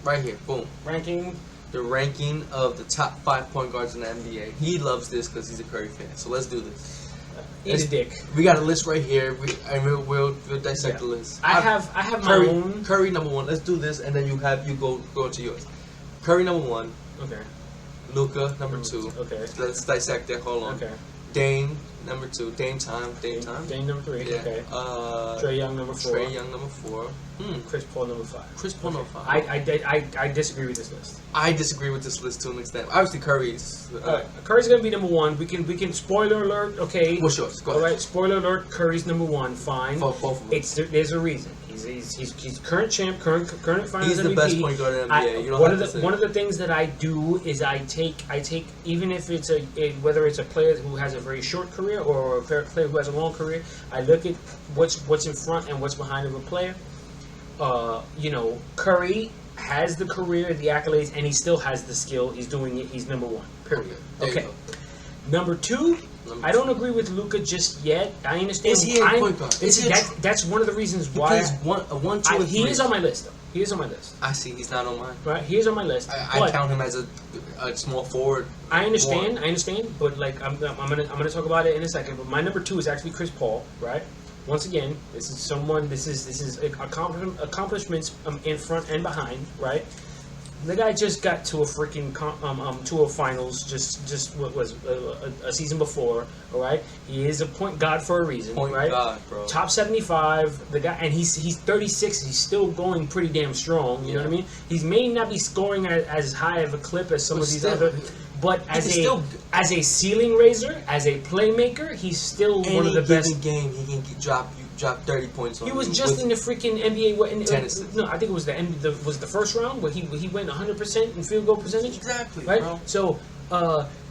right here. Boom. Ranking. The ranking of the top 5 point guards in the NBA. He loves this because he's a Curry fan. So let's do this. Eat a dick. We got a list right here. We'll dissect the list. I have Curry, my own. Curry number 1. Let's do this, and then you go into yours. Curry number 1. Okay. Luka number 2. Okay. Let's dissect that. Hold on. Okay. Dame number 2. Dame time. Dame number 3. Yeah. Okay. Trey Young number 4. Trey Young number 4. Chris Paul number 5. Chris Paul number 5. I disagree with this list. I disagree with this list to an extent. Obviously, Curry's. Curry's gonna be number 1. We can spoiler alert. Okay. What's yours? Go ahead. All right. Spoiler alert. Curry's number 1. Fine. Both of them. There's a reason. He's current champ, current finals He's the MVP. best point guard in the NBA. You don't have to say. One of the things that I do is I take even if it's whether it's a player who has a very short career or a player who has a long career, I look at what's in front and what's behind of a player. Curry has the career, the accolades, and he still has the skill. He's doing it. He's number 1. Period. Okay. Number 2. I don't agree with Luka just yet. I understand. Is he a point guard? That's one of the reasons why. He plays 1, 2, and 3. He is on my list, though. He is on my list. I see. He's not on mine. Right? He is on my list. I count him as a small forward. I understand. But like I'm gonna talk about it in a second. But my number 2 is actually Chris Paul. Right? Once again, this is accomplishments in front and behind. Right? The guy just got to a freaking to a finals just what was a season before. All right, he is a point guard for a reason. Point right? guard, bro. Top 75. The guy, and he's 36. He's still going pretty damn strong. You know what I mean? He may not be scoring at as high of a clip as some of these other. But as a ceiling raiser, as a playmaker, he's still one of the best. Game he can drop 30 points on. He was just in the freaking NBA. No, I think it was the first round where he went 100% in field goal percentage. Exactly, right. Bro. So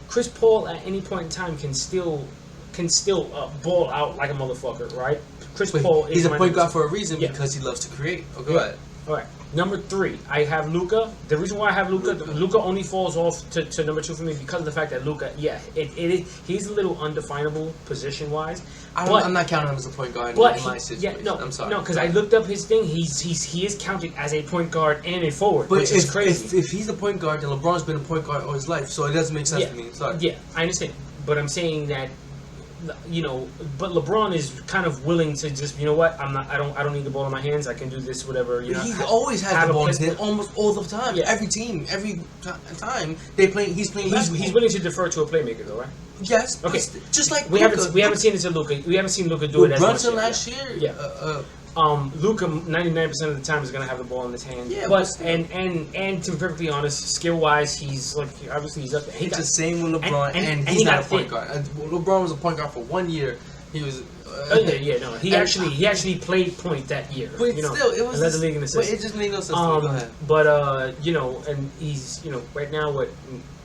Chris Paul at any point in time can still ball out like a motherfucker, right? Paul is he's a point guard for a reason because he loves to create. Oh, go ahead. All right. Number 3, I have Luka. The reason why I have Luka only falls off to number 2 for me because of the fact that Luka, he's a little undefinable position wise. I'm not counting him as a point guard in my situation. I'm sorry. No, because I looked up his thing. He is counted as a point guard and a forward, which is crazy. If he's a point guard, then LeBron's been a point guard all his life, so it doesn't make sense to me. Sorry. Yeah, I understand, but I'm saying that. But LeBron is kind of willing to just, you know what? I don't need the ball in my hands. I can do this, whatever. He always has the ball in his hand, almost all the time. Yeah. Every team, every time he's playing. He's willing to defer to a playmaker, though, right? Yes. Okay. Just like we haven't seen it to Luka. We haven't seen Luka do it as much. Brunson last year. Yeah. Luka 99% of the time is going to have the ball in his hand. Yeah, but and to be perfectly honest, skill wise, he's obviously he's up there. It's the same with LeBron, and he's not a point guard. LeBron was a point guard for 1 year. He was. He actually played point that year. But still, it was. Led the league in assists. But it just made no sense. Go ahead. But and he's right now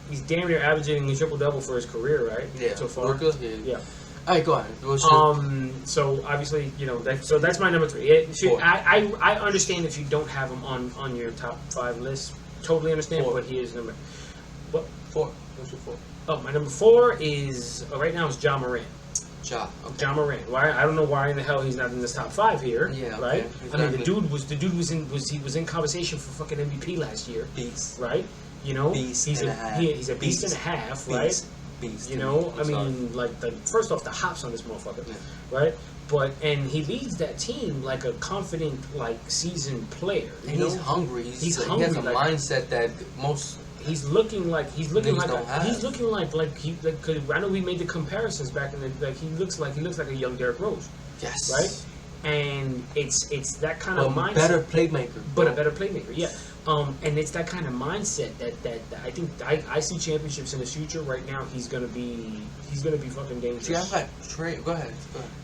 he's damn near averaging a triple double for his career, right? Yeah. So far. Luka? Yeah. All right, go ahead. So obviously, so that's my number 3. I understand if you don't have him on your top 5 list. Totally understand, 4. but he is number. What? 4. What's your 4? Oh, my number 4 is right now is Moran. Okay. Moran. Why? I don't know why in the hell he's not in this top 5 here. Yeah. Okay. Right. Exactly. I mean, he was in conversation for fucking MVP last year. Beast. Right. Beast. He's a beast and a half. Right. Beast. First off, the hops on this motherfucker, right? And he leads that team like a confident, seasoned player. He's hungry. He has a mindset that most. He's looking like I know we made the comparisons back in the he looks like a young Derrick Rose. Yes. Right. And it's that kind of mindset. Better playmaker. But a better playmaker, yeah. And it's that kind of mindset that I think I see championships in the future. Right now, he's gonna be fucking dangerous. See, I like Trey. Go ahead.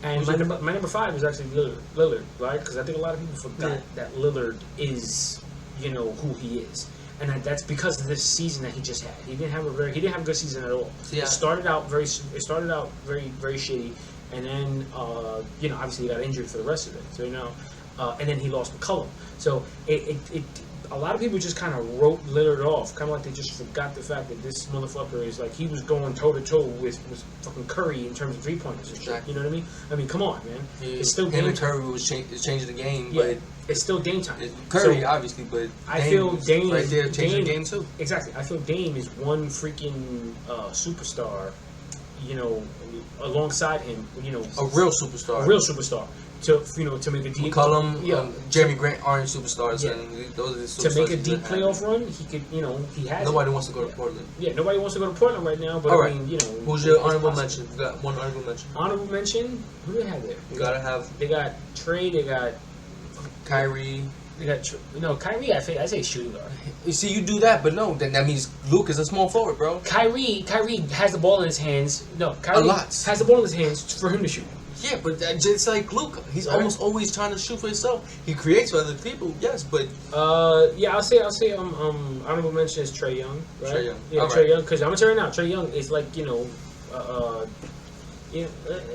And my number 5 is actually Lillard, right? Because I think a lot of people forgot that Lillard is, who he is, and that's because of this season that he just had. He didn't have a good season at all. Yeah. It started out very very shitty, and then obviously he got injured for the rest of it. So and then he lost McCollum. So a lot of people just kind of wrote Lillard off, kind of like they just forgot the fact that this motherfucker is like he was going toe to toe with fucking Curry in terms of 3-pointers and shit. Exactly. You know what I mean? I mean, come on, man. It's still him game and time. Curry was changing the game, Yeah, but it's still Dame time. Curry So, obviously, but I feel Dame right there changing the Dame- game too. Exactly. I feel Dame is one freaking superstar, you know, alongside him, you know, A real superstar. a real superstar to make a deep McCollum, Jeremy Grant aren't superstars, Yeah. and those are the superstars. to make a he deep doesn't playoff have. run. He could, you know, he has. Nobody it. wants to go to Portland. Yeah, nobody wants to go to Portland right now. But All I right. mean, you know, Who's your it's honorable possible. mention? You got one honorable mention. Honorable mention. Who do they have there? You gotta have They got Trey. They got Kyrie. Kyrie. I say shooting guard. You see, you do that, but no, then that means Luke is a small forward, bro. Kyrie has the ball in his hands. No, Kyrie lot. has the ball in his hands for him to shoot. Yeah, but just like Luke, he's Right. almost always trying to shoot for himself. He creates for other people, yes, but Yeah, I'll say honorable mention is Trey Young. Right? Trey Young. Yeah, All Trey right. Young. Because I'm gonna tell you right now, Trey Young is like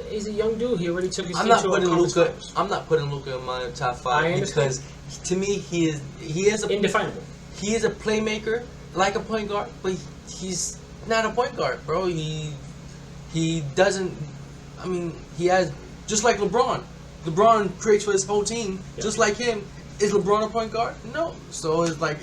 he's a young dude. He already took his I'm team not to a putting conference Luka. finals. I'm not putting Luka in my top I five understand. because to me he is a Indefinable. he is a playmaker like a point guard, but he's not a point guard, bro. He doesn't. I mean, he has just like LeBron. LeBron creates for his whole team, Yeah. just like him. Is LeBron a point guard? No. So it's like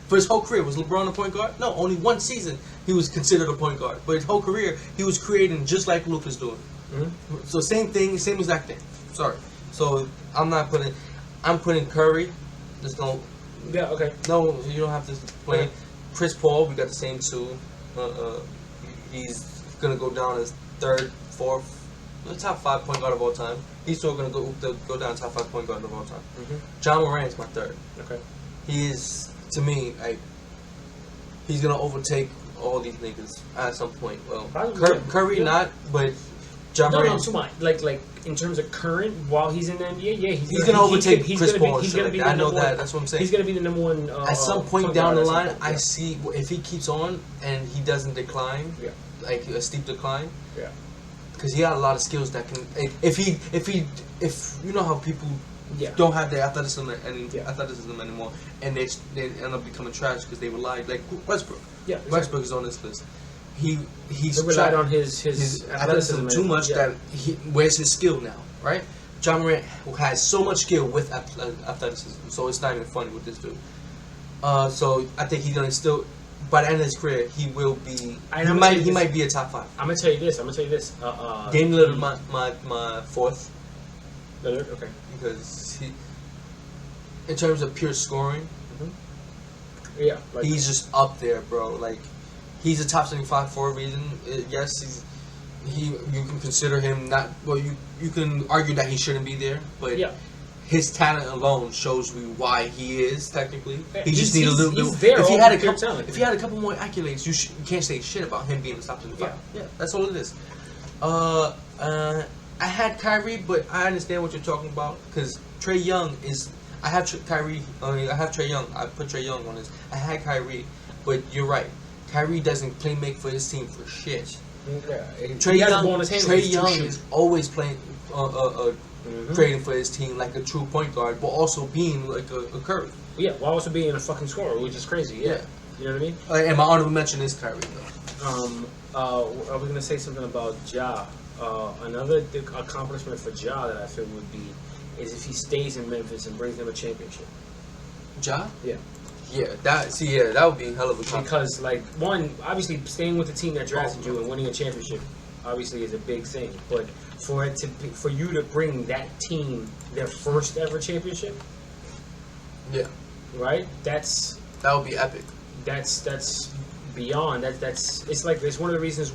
for his whole career, was LeBron a point guard? No. Only one season he was considered a point guard, but his whole career he was creating just like Luke is doing. Mm-hmm. So same thing, same exact thing. Sorry. So I'm putting Curry. There's no. Yeah. Okay. No, you don't have to play. Okay. Chris Paul, we got the same two. He's gonna go down as third, fourth, the top 5 point guard of all time. He's still gonna go down top 5 point guard of all time. Mm-hmm. John Moran is my third. Okay. He is, to me, like he's gonna overtake all these niggas at some point. Well, Probably, Curry yeah. not, but John No, Moran. too much. Like in terms of current, while he's in the NBA, yeah, He's gonna overtake Chris Paul. He's and gonna shit be like that. I the know number that. one. That's what I'm saying. He's gonna be the number one. At some point point down guard the at some line, point, I yeah. see if he keeps on and he doesn't decline, Yeah. like a steep decline, Yeah. because he got a lot of skills that can. If you know how people Yeah. don't have their athleticism anymore, and they end up becoming trash because they rely like Westbrook. Yeah. Westbrook is on this list. He's He relied on his athleticism too much yeah. that where's his skill now, right? John Moran has so much skill with athleticism, so it's not even funny with this dude. So I think he's gonna still, by the end of his career, he will be. He might be a top 5. I'm gonna tell you this. Dame Lillard, my fourth, Lillard, okay. because he, in terms of pure scoring, Yeah. Like, he's just up there, bro. Like he's a top 75 for a reason. Yes, you can consider him not. Well, you can argue that he shouldn't be there, but yeah. his talent alone shows me why he is technically. Yeah, He just needs a little he's bit. there If he all had a pure couple, talent. if he had a couple more accolades, you can't say shit about him being the top 25. Yeah, that's all it is. I had Kyrie, but I understand what you're talking about because Trey Young is. I have Kyrie. I have Trey Young. I put Trey Young on this. I had Kyrie, but you're right. Kyrie doesn't play make for his team for shit. Yeah. Trey He has the ball in Young, his hand Trey when he's too Young shit. is always playing, creating for his team like a true point guard, but also being like a Curry. Yeah, while also being a fucking scorer, which is crazy. Yeah. Yeah. You know what I mean? And my honorable mention is Kyrie, though. Are we gonna say something about Ja? Another accomplishment for Ja that I feel would be is if he stays in Memphis and brings them a championship. Ja? Yeah. Yeah, that would be a hell of a compliment. Because like one, obviously staying with the team that drafted you and winning a championship, obviously is a big thing. But for you to bring that team their first ever championship, Yeah, right? that would be epic. That's beyond. It's like it's one of the reasons